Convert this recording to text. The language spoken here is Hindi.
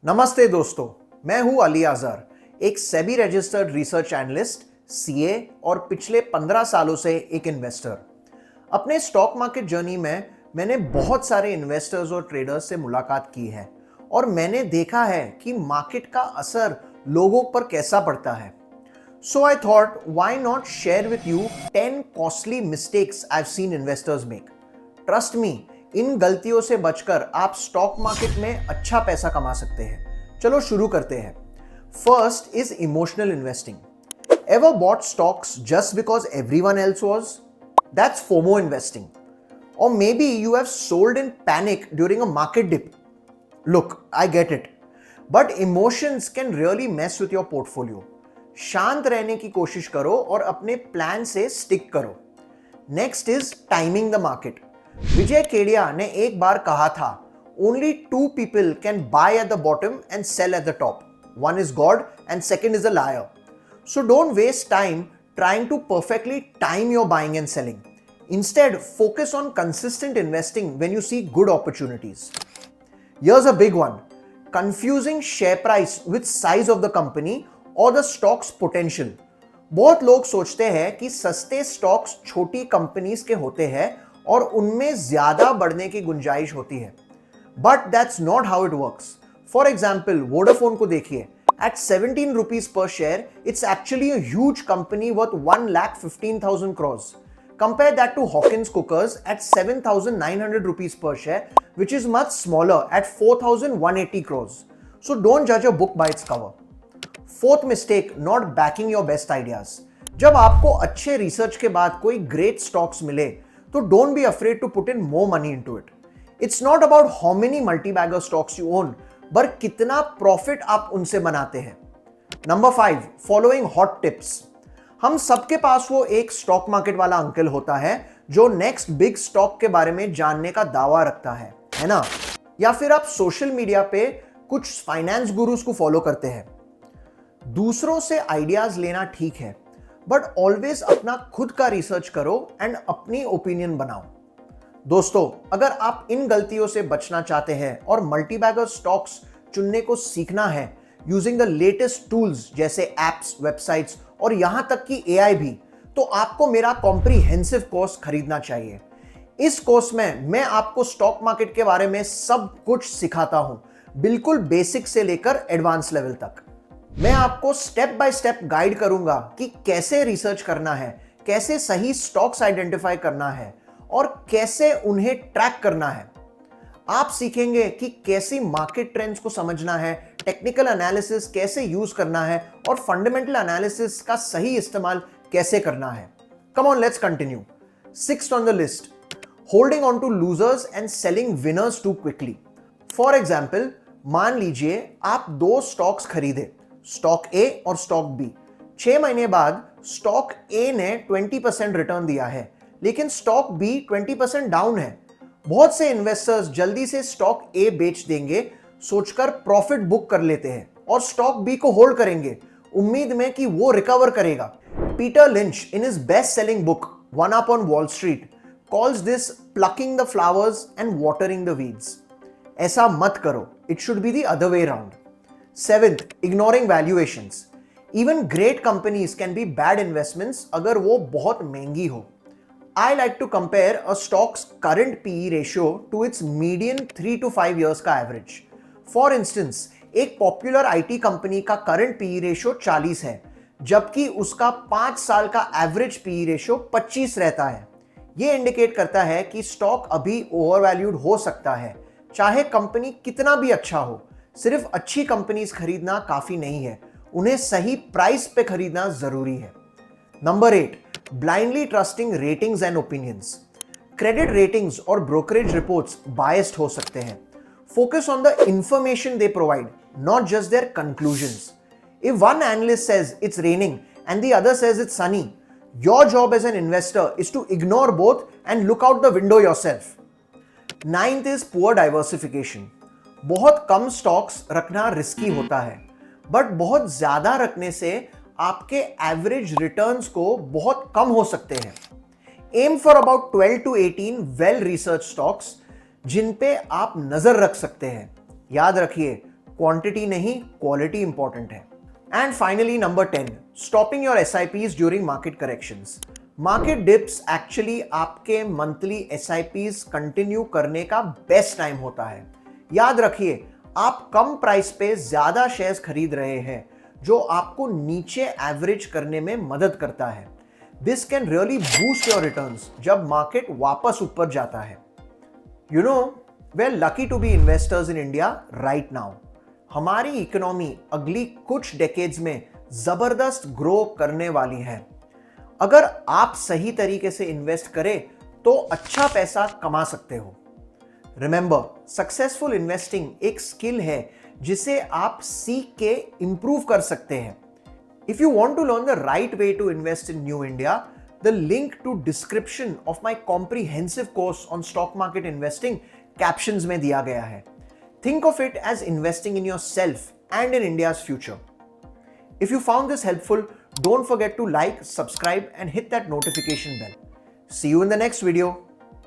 नमस्ते दोस्तों, मैं हूं अली आज़ार, एक SEBI registered research analyst, CA और पिछले 15 सालों से एक इन्वेस्टर। अपने स्टॉक मार्केट जर्नी में मैंने बहुत सारे इन्वेस्टर्स और ट्रेडर्स से मुलाकात की है और मैंने देखा है कि मार्केट का असर लोगों पर कैसा पड़ता है। So I thought, why not share with you 10 costly mistakes I've seen investors make? Trust me, इन गलतियों से बचकर आप स्टॉक मार्केट में अच्छा पैसा कमा सकते हैं। चलो शुरू करते हैं। First is emotional investing. Ever bought stocks just because everyone else was? That's FOMO investing. और maybe you have sold in panic during a market dip. Look, I get it, but emotions can really mess with your portfolio. शांत रहने की कोशिश करो और अपने प्लान से स्टिक करो। Next is timing the market. Vijay Kedia ने एक बार कहा था, only two people can buy at the bottom and sell at the top, one is God and second is a liar. So don't waste time trying to perfectly time your buying and selling. Instead, focus on consistent investing when you see good opportunities. Here's a big one: confusing share price with size of the company or the stock's potential. बहुत लोग सोचते हैं कि सस्ते स्टॉक्स छोटी कंपनीज के होते हैं और उनमें ज्यादा बढ़ने की गुंजाइश होती है, but that's not how it works. For example, Vodafone को देखिए, एट 17 रुपीज पर share, it's actually a huge company worth 1,15,000 crores. Compare that to Hawkins Cookers at 7,900 rupees per share, which is much smaller at 4,180 crores. So don't judge a book by its cover. Fourth mistake, not backing your best ideas. जब आपको अच्छे रिसर्च के बाद कोई ग्रेट स्टॉक्स मिले तो don't be afraid to put in more money into it. It's not about how many multi-bagger stocks you own, but कितना प्रॉफिट आप उनसे बनाते हैं। Number 5, following hot tips. हम सबके पास वो एक स्टॉक मार्केट वाला अंकल होता है जो नेक्स्ट बिग स्टॉक के बारे में जानने का दावा रखता है ना? या फिर आप सोशल मीडिया पे कुछ फाइनेंस गुरुज को फॉलो करते हैं। दूसरों से आइडियाज लेना ठीक है, बट ऑलवेज अपना खुद का रिसर्च करो एंड अपनी ओपिनियन बनाओ। दोस्तों, अगर आप इन गलतियों से बचना चाहते हैं और मल्टीबैगर स्टॉक्स चुनने को सीखना है यूजिंग द लेटेस्ट टूल्स जैसे एप्स, वेबसाइट्स और यहां तक कि एआई भी, तो आपको मेरा कॉम्प्रिहेंसिव कोर्स खरीदना चाहिए। इस कोर्स में मैं आपको स्टॉक मार्केट के बारे में सब कुछ सिखाता हूं, बिल्कुल बेसिक से लेकर एडवांस लेवल तक। मैं आपको स्टेप बाय स्टेप गाइड करूंगा कि कैसे रिसर्च करना है, कैसे सही स्टॉक्स आइडेंटिफाई करना है और कैसे उन्हें ट्रैक करना है। आप सीखेंगे कि कैसी मार्केट ट्रेंड्स को समझना है, टेक्निकल एनालिसिस कैसे यूज करना है और फंडामेंटल एनालिसिस का सही इस्तेमाल कैसे करना है। Come on, let's continue. Sixth on the list, holding on to losers and selling winners too quickly. For example, मान लीजिए आप दो स्टॉक्स खरीदे, स्टॉक ए और स्टॉक बी। 6 महीने बाद स्टॉक ए ने 20% रिटर्न दिया है, लेकिन स्टॉक बी 20% डाउन है। बहुत से इन्वेस्टर्स जल्दी से स्टॉक ए बेच देंगे सोचकर प्रॉफिट बुक कर लेते हैं और स्टॉक बी को होल्ड करेंगे उम्मीद में कि वो रिकवर करेगा। Peter lynch in his best selling book one up on wall street calls this plucking the flowers and watering the weeds. ऐसा मत करो, it should be the other way around. Seventh, ignoring valuations. Even great companies can be bad investments अगर वो बहुत महंगी हो। I like to compare a stock's current PE ratio to its median 3 to 5 years का average. For instance, एक पॉपुलर IT कंपनी का current PE ratio 40 है, जबकि उसका 5 साल का एवरेज PE ratio 25 रहता है। ये इंडिकेट करता है कि स्टॉक अभी ओवरवैल्यूड हो सकता है, चाहे कंपनी कितना भी अच्छा हो। सिर्फ अच्छी कंपनीज खरीदना काफी नहीं है, उन्हें सही प्राइस पे खरीदना जरूरी है। Number 8, blindly trusting ratings and opinions. Credit ratings और ब्रोकरेज रिपोर्ट्स बायस्ड हो सकते हैं। Focus on the information they provide, not just their conclusions. If one analyst says it's raining and the other says it's sunny, your job as an investor is to ignore both and look out the window yourself. Ninth is poor diversification. बहुत कम स्टॉक्स रखना रिस्की होता है, बट बहुत ज्यादा रखने से आपके एवरेज रिटर्न्स को बहुत कम हो सकते हैं। Aim for about 12 to 18 well research stocks जिन पे आप नजर रख सकते हैं। याद रखिए, क्वांटिटी नहीं, क्वालिटी इंपॉर्टेंट है। And finally number 10, stopping your SIPs during market corrections. Market dips actually आपके मंथली SIPs कंटिन्यू करने का बेस्ट टाइम होता है। याद रखिए, आप कम प्राइस पे ज्यादा शेयर्स खरीद रहे हैं, जो आपको नीचे एवरेज करने में मदद करता है। This can really boost your returns जब मार्केट वापस ऊपर जाता है। You know, we are lucky to be investors in India right now. हमारी इकोनॉमी अगली कुछ डेकेड्स में जबरदस्त ग्रो करने वाली है। अगर आप सही तरीके से इन्वेस्ट करें तो अच्छा पैसा कमा सकते हो। रिमेंबर, सक्सेसफुल इन्वेस्टिंग एक स्किल है जिसे आप सीख के इंप्रूव कर सकते हैं। If you want to learn the right way to invest in new India, the link to description of my comprehensive course on stock market investing captions में दिया गया है। Think of it as investing in yourself and in India's future. If you found this helpful, don't forget to like, subscribe, and hit that notification bell. See you in the next video.